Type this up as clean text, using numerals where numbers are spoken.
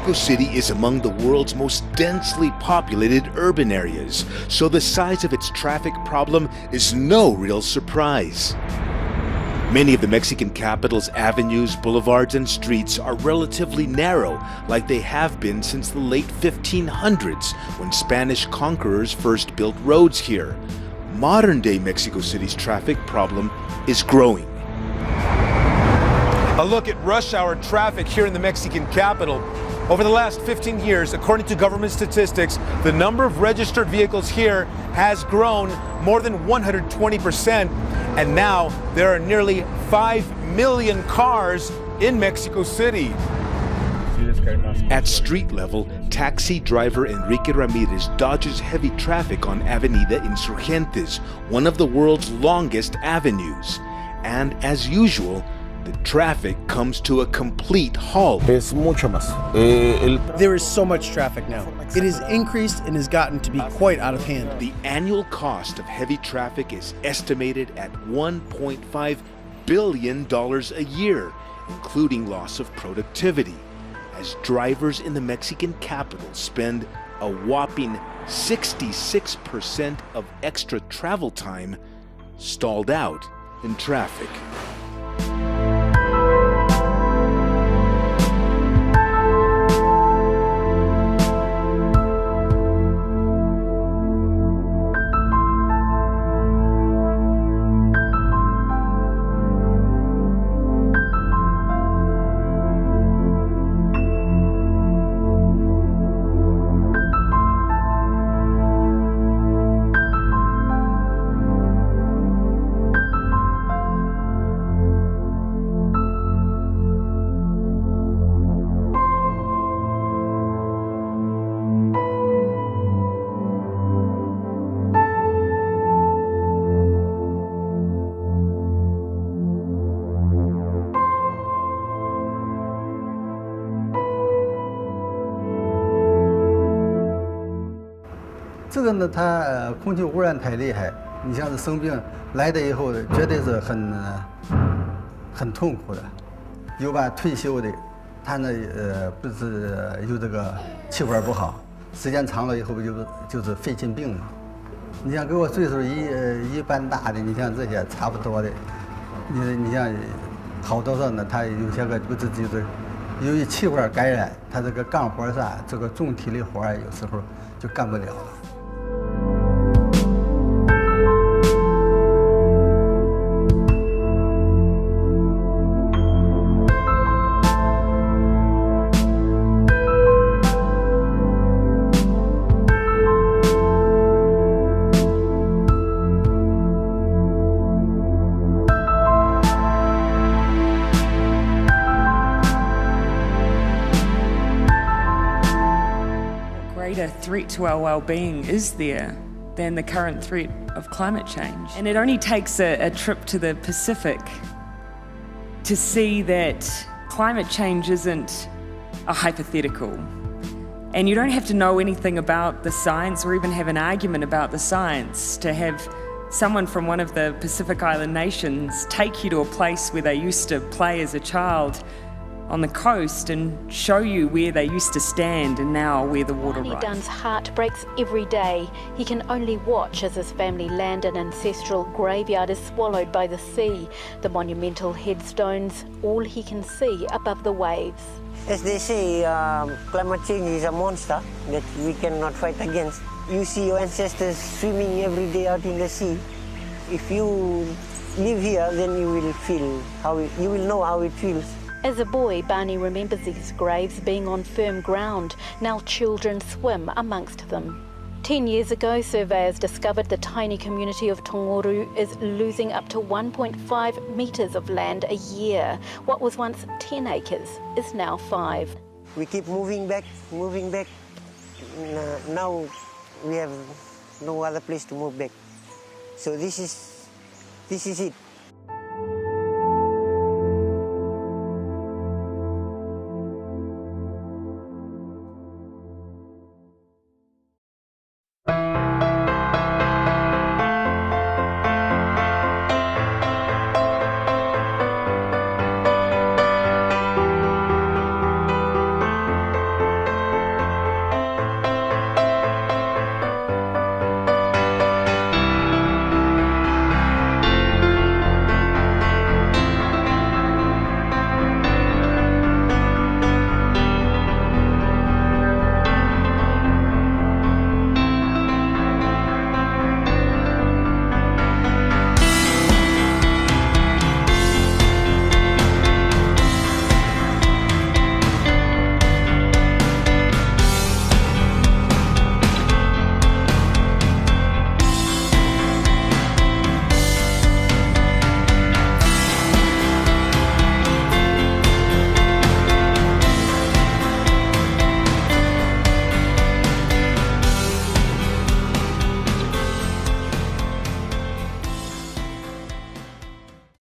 Mexico City is among the world's most densely populated urban areas, so the size of its traffic problem is no real surprise. Many of the Mexican capital's avenues, boulevards, and streets are relatively narrow, like they have been since the late 1500s, when Spanish conquerors first built roads here. Modern-day Mexico City's traffic problem is growing. A look at rush hour traffic here in the Mexican capital. Over the last 15 years, according to government statistics, the number of registered vehicles here has grown more than 120%, and now there are nearly 5 million cars in Mexico City. At street level, taxi driver Enrique Ramirez dodges heavy traffic on Avenida Insurgentes, one of the world's longest avenues. And as usual, the traffic comes to a complete halt. There is so much traffic now. It has increased and has gotten to be quite out of hand. The annual cost of heavy traffic is estimated at $1.5 billion a year, including loss of productivity, as drivers in the Mexican capital spend a whopping 66% of extra travel time stalled out in traffic.它空气污染太厉害，你像是生病来的以后，绝对是很痛苦的。有把退休的，他呢不是有这个气管不好，时间长了以后就是肺心病了。你像跟我岁数一般大的，你像这些差不多的，你像好多人呢，他有些个不是就是由于气管感染，他这个干活啥，这个重体力活有时候就干不了了。Threat to our well-being is there than the current threat of climate change. And it only takes a trip to the Pacific to see that climate change isn't a hypothetical. And you don't have to know anything about the science or even have an argument about the science to have someone from one of the Pacific Island nations take you to a place where they used to play as a child on the coast and show you where they used to stand and now where the water rises. Dunn's heart breaks every day. He can only watch as his family land and ancestral graveyard is swallowed by the sea. The monumental headstones, all he can see above the waves. As they say, climate change is a monster that we cannot fight against. You see your ancestors swimming every day out in the sea. If you live here, then you will feel you will know how it feels. As a boy, Barney remembers these graves being on firm ground. Now children swim amongst them. 10 years ago, surveyors discovered the tiny community of Tongoru is losing up to 1.5 metres of land a year. What was once 10 acres is now 5. We keep moving back. Now we have no other place to move back. So this is it.